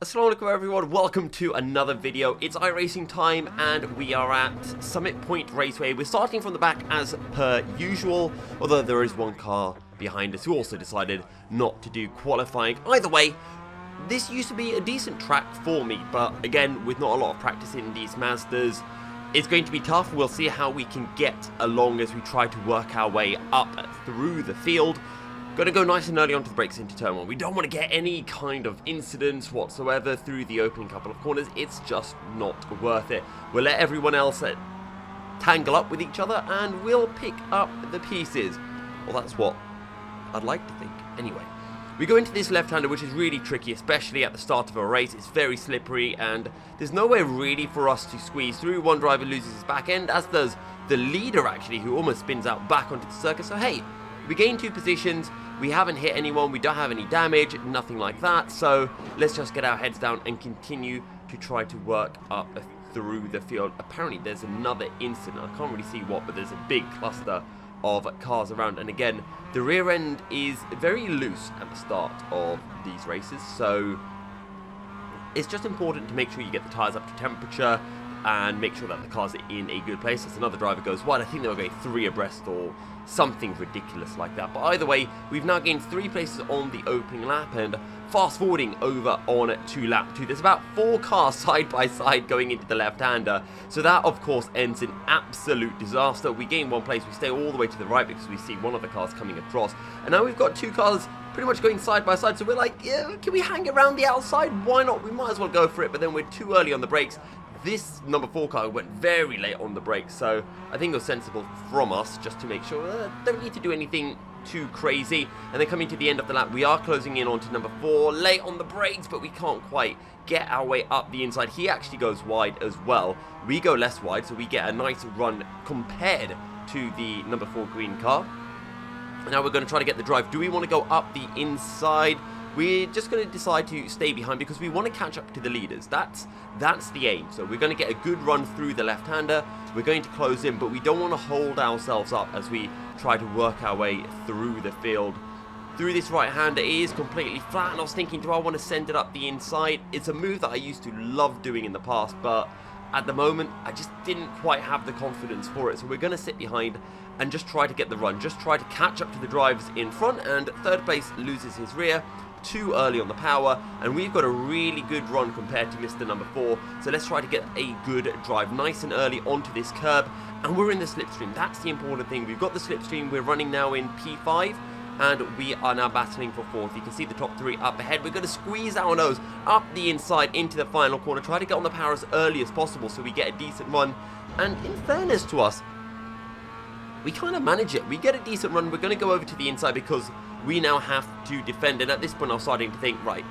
Assalamu alaikum everyone, welcome to another video. It's iRacing time and we are at Summit Point Raceway. We're starting from the back as per usual, although there is one car behind us who also decided not to do qualifying. Either way, this used to be a decent track for me, but again, with not a lot of practice in these Mazdas, it's going to be tough. We'll see how we can get along as we try to work our way up through the field. Going to go nice and early onto the brakes into turn one. We don't want to get any kind of incidents whatsoever through the opening couple of corners. It's just not worth it. We'll let everyone else tangle up with each other and we'll pick up the pieces. Well, that's what I'd like to think. Anyway, we go into this left-hander, which is really tricky, especially at the start of a race. It's very slippery and there's nowhere really for us to squeeze through. One driver loses his back end, as does the leader actually, who almost spins out back onto the circuit. So hey, we gain 2 positions. We haven't hit anyone, we don't have any damage, nothing like that, so let's just get our heads down and continue to try to work up through the field. Apparently there's another incident, I can't really see what, but there's a big cluster of cars around, and again, the rear end is very loose at the start of these races, so it's just important to make sure you get the tyres up to temperature and make sure that the car's in a good place. As another driver goes wide, I think they were going 3 abreast or something ridiculous like that. But either way, we've now gained 3 places on the opening lap, and fast forwarding over on to lap 2, there's about 4 cars side by side going into the left-hander. So that of course ends in absolute disaster. We gain 1 place, we stay all the way to the right because we see one of the cars coming across. And now we've got 2 cars pretty much going side by side, so we're like, yeah, can we hang around the outside? Why not? We might as well go for it, but then we're too early on the brakes. This number 4 car went very late on the brakes, so I think it was sensible from us just to make sure don't need to do anything too crazy. And then coming to the end of the lap, we are closing in onto number 4, late on the brakes, but we can't quite get our way up the inside. He actually goes wide as well. We go less wide, so we get a nice run compared to the number 4 green car. Now we're going to try to get the drive. Do we want to go up the inside? We're just going to decide to stay behind because we want to catch up to the leaders. That's the aim. So we're going to get a good run through the left-hander. We're going to close in, but we don't want to hold ourselves up as we try to work our way through the field. Through this right-hander, it is completely flat, and I was thinking, do I want to send it up the inside? It's a move that I used to love doing in the past, but at the moment, I just didn't quite have the confidence for it. So we're going to sit behind and just try to get the run. Just try to catch up to the drivers in front, and 3rd place loses his rear. Too early on the power, and we've got a really good run compared to Mr. number 4, so let's try to get a good drive nice and early onto this curb, and we're in the slipstream. That's the important thing. We've got the slipstream. We're running now in P5 and we are now battling for 4th. You can see the top 3 up ahead. We're going to squeeze our nose up the inside into the final corner, try to get on the power as early as possible so we get a decent run. And in fairness to us, we kind of manage it. We get a decent run. We're going to go over to the inside because we now have to defend, and at this point I was starting to think, right,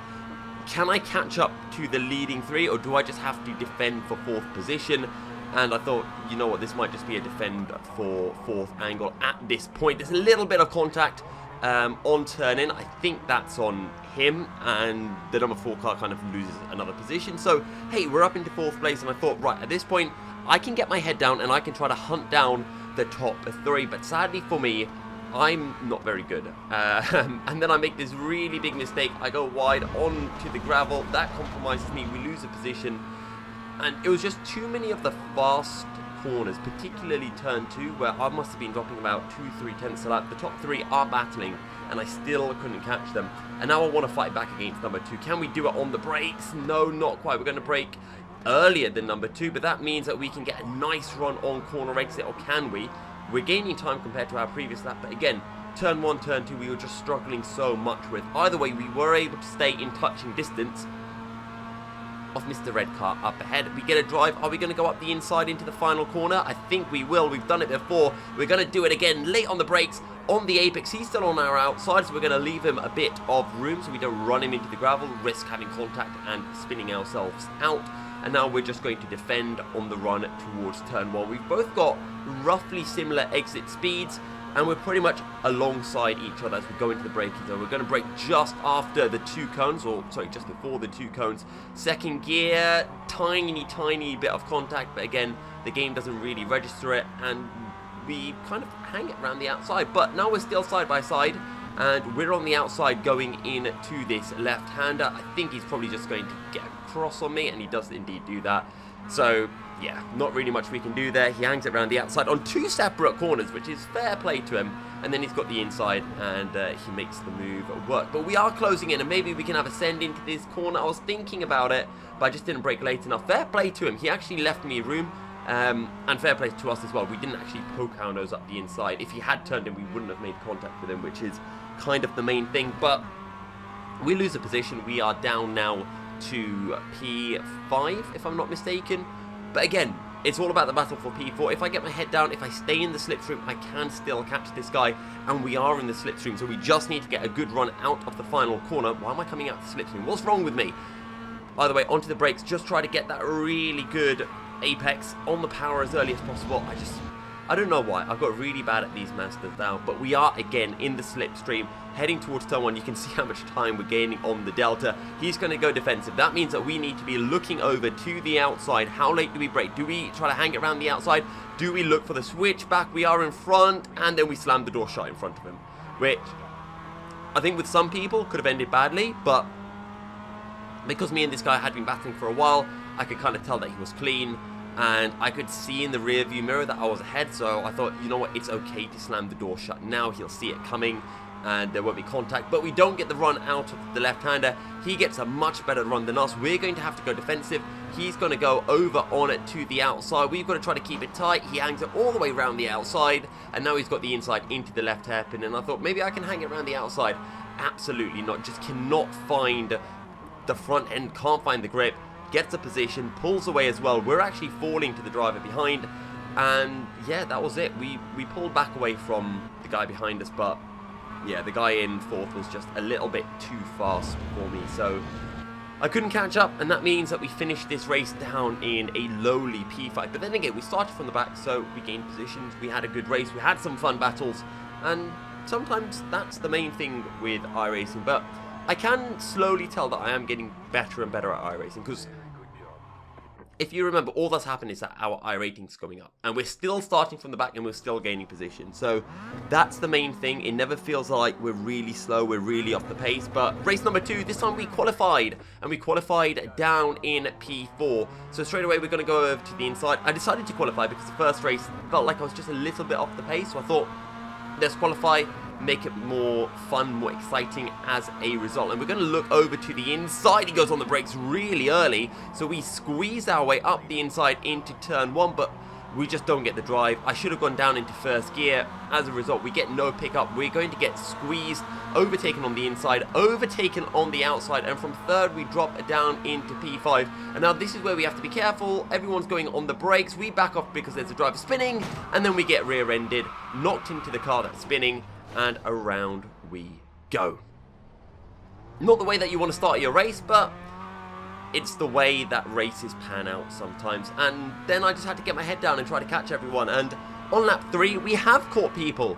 can I catch up to the leading 3 or do I just have to defend for 4th position? And I thought, you know what, this might just be a defend for 4th angle at this point. There's a little bit of contact on turn in. I think that's on him, and the number 4 car kind of loses another position. So hey, we're up into 4th place, and I thought, right, at this point I can get my head down and I can try to hunt down the top 3, but sadly for me, I'm not very good. And then I make this really big mistake. I go wide onto the gravel. That compromises me. We lose a position. And it was just too many of the fast corners, particularly turn 2, where I must have been dropping about 2-3 tenths a lap. The top 3 are battling, and I still couldn't catch them. And now I want to fight back against number 2. Can we do it on the brakes? No, not quite. We're going to brake earlier than number 2, but that means that we can get a nice run on corner exit, or can we? We're gaining time compared to our previous lap, but again, turn 1, turn 2, we were just struggling so much with. Either way, we were able to stay in touching distance of Mr. Red car up ahead. We get a drive. Are we going to go up the inside into the final corner? I think we will. We've done it before. We're going to do it again. Late on the brakes, on the apex. He's still on our outside, so we're going to leave him a bit of room so we don't run him into the gravel, risk having contact and spinning ourselves out. And now we're just going to defend on the run towards turn 1. We've both got roughly similar exit speeds, and we're pretty much alongside each other as we go into the braking zone. We're going to brake just after the 2 cones, or sorry, just before the 2 cones. 2nd gear, tiny bit of contact, but again, the game doesn't really register it, and we kind of hang it around the outside. But now we're still side by side. and we're on the outside going into this left-hander. I think he's probably just going to get across on me, and he does indeed do that. So yeah, not really much we can do there. He hangs it around the outside on 2 separate corners, which is fair play to him. And then he's got the inside, and he makes the move work. But we are closing in, and maybe we can have a send into this corner. I was thinking about it, but I just didn't brake late enough. Fair play to him. He actually left me room, and fair play to us as well. We didn't actually poke our nose up the inside. If he had turned in, we wouldn't have made contact with him, which is kind of the main thing. But we lose a position. We are down now to P5, if I'm not mistaken. But again, it's all about the battle for P4. If I get my head down, if I stay in the slipstream, I can still catch this guy. And we are in the slipstream, so we just need to get a good run out of the final corner. Why am I coming out of the slipstream? What's wrong with me? By the way, onto the brakes. Just try to get that really good apex on the power as early as possible. I don't know why. I've got really bad at these Mazdas now. But we are, again, in the slipstream, heading towards turn 1. You can see how much time we're gaining on the Delta. He's going to go defensive. That means that we need to be looking over to the outside. How late do we brake? Do we try to hang it around the outside? Do we look for the switch back? We are in front, and then we slam the door shut in front of him. Which, I think with some people, could have ended badly. But because me and this guy had been battling for a while, I could kind of tell that he was clean. And I could see in the rear view mirror that I was ahead, so I thought, you know what, it's okay to slam the door shut now. He'll see it coming, and there won't be contact. But we don't get the run out of the left-hander. He gets a much better run than us. We're going to have to go defensive. He's going to go over on it to the outside. We've got to try to keep it tight. He hangs it all the way around the outside, and now he's got the inside into the left hairpin. And I thought, maybe I can hang it around the outside. Absolutely not. Just cannot find the front end, can't find the grip. Gets a position, pulls away as well. We're actually falling to the driver behind, and yeah, that was it. We pulled back away from the guy behind us, but yeah, the guy in 4th was just a little bit too fast for me, so I couldn't catch up, and that means that we finished this race down in a lowly P5. But then again, we started from the back, so we gained positions. We had a good race. We had some fun battles, and sometimes that's the main thing with iRacing. But I can slowly tell that I am getting better and better at iRacing, because if you remember, all that's happened is that our iRating's going up. And we're still starting from the back, and we're still gaining position. So that's the main thing. It never feels like we're really slow, we're really off the pace. But race number 2, this time we qualified. And we qualified down in P4. So straight away, we're going to go over to the inside. I decided to qualify because the first race felt like I was just a little bit off the pace. So I thought, let's qualify, make it more fun, more exciting as a result. And we're going to look over to the inside. He goes on the brakes really early, so we squeeze our way up the inside into turn 1, but we just don't get the drive. I should have gone down into first gear. As a result, we get no pickup. We're going to get squeezed, overtaken on the inside, overtaken on the outside, and from 3rd we drop down into P5. And now this is where we have to be careful. Everyone's going on the brakes. We back off because there's a driver spinning, and then we get rear-ended, knocked into the car that's spinning, and around we go. Not the way that you want to start your race, but it's the way that races pan out sometimes. And then I just had to get my head down and try to catch everyone. And on lap 3, we have caught people.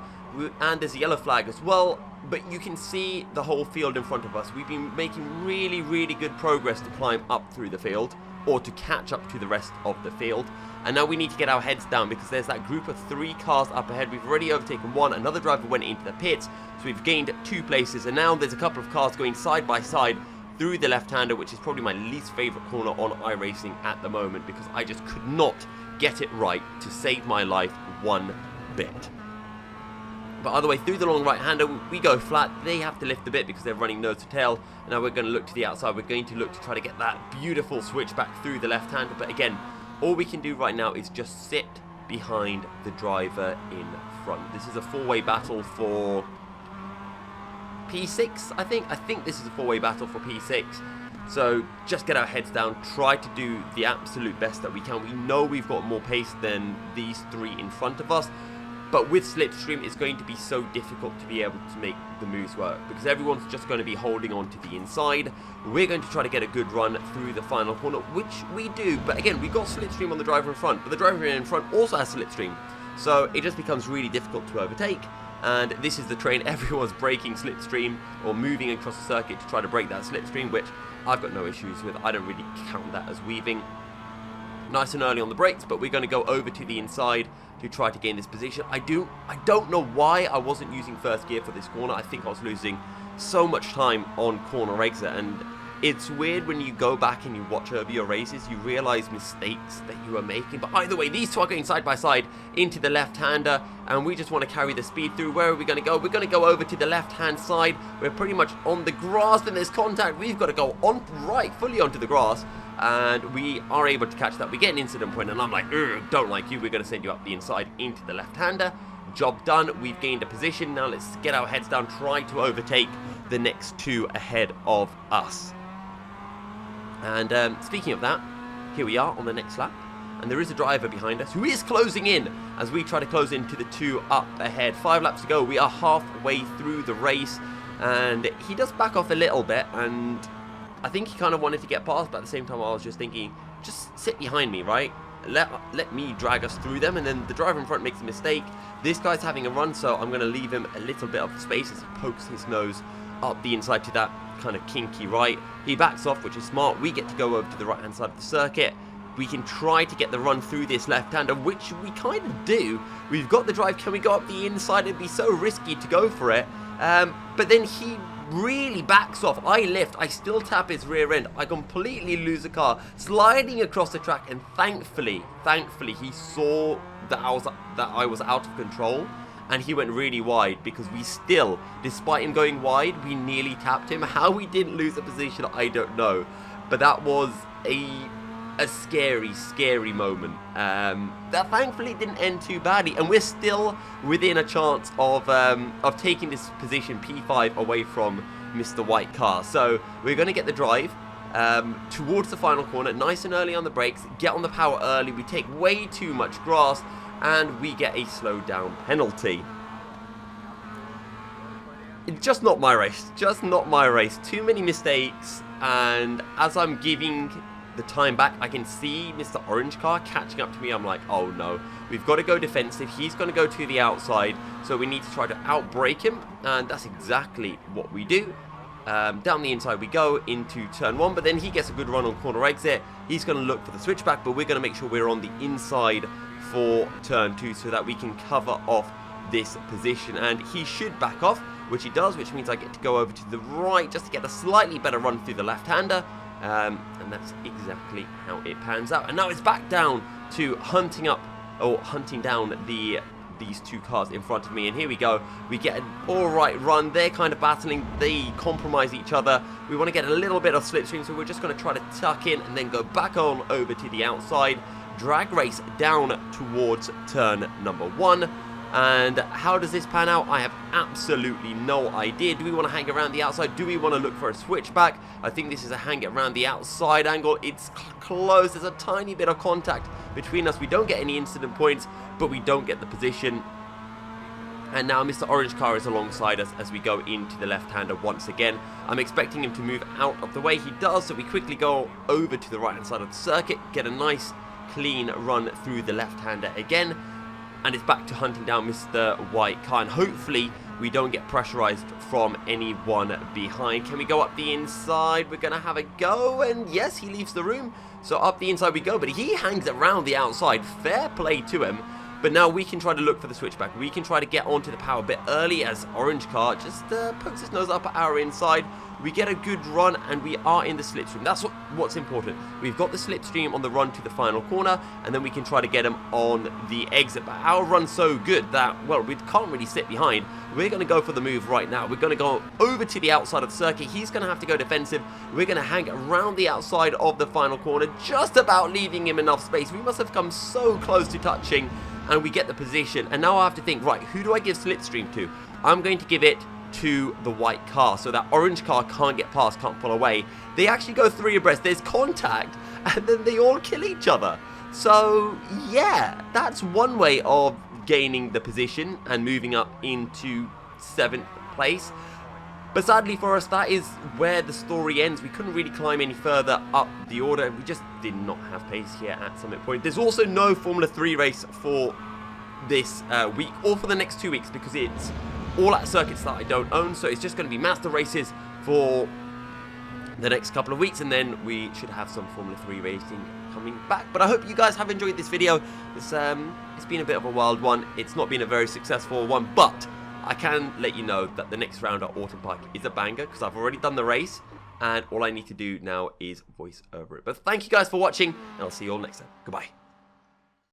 And there's a yellow flag as well. But you can see the whole field in front of us. We've been making really, really good progress to climb up through the field, or to catch up to the rest of the field. And now we need to get our heads down because there's that group of 3 cars up ahead. We've already overtaken 1. Another driver went into the pits, so we've gained 2 places. And now there's a couple of cars going side by side through the left-hander, which is probably my least favourite corner on iRacing at the moment, because I just could not get it right to save my life one bit. But either way, through the long right-hander, we go flat. They have to lift a bit because they're running nose to tail. And now we're going to look to the outside. We're going to look to try to get that beautiful switch back through the left-hander. But again, all we can do right now is just sit behind the driver in front. This is a 4-way battle for P6, I think. I think this is a 4-way battle for P6. So just get our heads down, try to do the absolute best that we can. We know we've got more pace than these 3 in front of us. But with Slipstream, it's going to be so difficult to be able to make the moves work, because everyone's just going to be holding on to the inside. We're going to try to get a good run through the final corner, which we do. But again, we've got Slipstream on the driver in front, but the driver in front also has Slipstream. So it just becomes really difficult to overtake. And this is the train. Everyone's braking Slipstream or moving across the circuit to try to break that Slipstream, which I've got no issues with. I don't really count that as weaving. Nice and early on the brakes, but we're going to go over to the inside to try to gain this position. I don't know why I wasn't using first gear for this corner. I think I was losing so much time on corner exit, and it's weird when you go back and you watch over your races, you realize mistakes that you are making. But either way, these two are going side by side into the left-hander, and we just want to carry the speed through. Where are we going to go? We're going to go over to the left-hand side. We're pretty much on the grass, then there's contact. We've got to go on fully onto the grass, and we are able to catch that. We get an incident point, and I'm like, don't like you. We're going to send you up the inside into the left-hander. Job done. We've gained a position. Now let's get our heads down, try to overtake the next two ahead of us. And speaking of that, here we are on the next lap, and there is a driver behind us who is closing in as we try to close into the two up ahead. 5 laps to go. We are halfway through the race, and he does back off a little bit, and I think he kind of wanted to get past, but at the same time I was just thinking, just sit behind me, right? Let me drag us through them, and then the driver in front makes a mistake. This guy's having a run, so I'm going to leave him a little bit of space as he pokes his nose up the inside to that kind of kinky right. He backs off, which is smart. We get to go over to the right hand side of the circuit. We can try to get the run through this left-hander, which we kind of do. We've got the drive. Can we go up the inside? It'd be so risky to go for it. But then he really backs off. I lift. I still tap his rear end. I completely lose the car, sliding across the track. And thankfully, he saw that I was out of control, and he went really wide, because we still, despite him going wide, we nearly tapped him. How we didn't lose the position, I don't know. But that was a scary moment. That thankfully didn't end too badly, and we're still within a chance of taking this position P5 away from Mr. White car. So we're going to get the drive towards the final corner, nice and early on the brakes, get on the power early. We take way too much grass, and we get a slow down penalty. Just not my race. Just not my race. Too many mistakes, and as I'm giving the time back, I can see Mr. Orange car catching up to me. I'm like, oh no, we've got to go defensive. He's going to go to the outside, so we need to try to outbrake him, and that's exactly what we do. Down the inside we go into turn 1, but then he gets a good run on corner exit. He's going to look for the switchback, but we're going to make sure we're on the inside for turn 2 so that we can cover off this position, and he should back off, which he does, which means I get to go over to the right just to get a slightly better run through the left-hander, and that's exactly how it pans out. And now it's back down to hunting down these two cars in front of me, and here we go. We get an alright run. They're kind of battling, they compromise each other. We want to get a little bit of slipstream, so we're just going to try to tuck in and then go back on over to the outside, drag race down towards turn number 1. And how does this pan out? I have absolutely no idea. Do we want to hang around the outside? Do we want to look for a switchback? I think this is a hang around the outside angle. It's close. There's a tiny bit of contact between us. We don't get any incident points, but we don't get the position. And now Mr. Orange car is alongside us as we go into the left-hander once again. I'm expecting him to move out of the way. He does, so we quickly go over to the right-hand side of the circuit, get a nice clean run through the left-hander again. And it's back to hunting down Mr. White car, and hopefully we don't get pressurized from anyone behind. Can we go up the inside? We're going to have a go, and yes, he leaves the room. So up the inside we go, but he hangs around the outside. Fair play to him. But now we can try to look for the switchback. We can try to get onto the power a bit early as Orange car just pokes his nose up at our inside. We get a good run, and we are in the slipstream. That's what's important. We've got the slipstream on the run to the final corner, and then we can try to get him on the exit. But our run's so good that, well, we can't really sit behind. We're going to go for the move right now. We're going to go over to the outside of the circuit. He's going to have to go defensive. We're going to hang around the outside of the final corner, just about leaving him enough space. We must have come so close to touching, and we get the position. And now I have to think, right, who do I give slipstream to? I'm going to give it to the white car, so that orange car can't get past, can't pull away. They actually go 3 abreast, there's contact, and then they all kill each other. So yeah, that's one way of gaining the position and moving up into 7th place. But sadly for us, that is where the story ends. We couldn't really climb any further up the order. We just did not have pace here at Summit Point. There's also no Formula 3 race for this week or for the next 2 weeks, because it's all at circuits that I don't own, so it's just going to be Mazda races for the next couple of weeks, and then we should have some Formula 3 racing coming back. But I hope you guys have enjoyed this video. It's been a bit of a wild one. It's not been a very successful one, but I can let you know that the next round at Autumn Park is a banger, because I've already done the race, and all I need to do now is voice over it. But thank you guys for watching, and I'll see you all next time. Goodbye.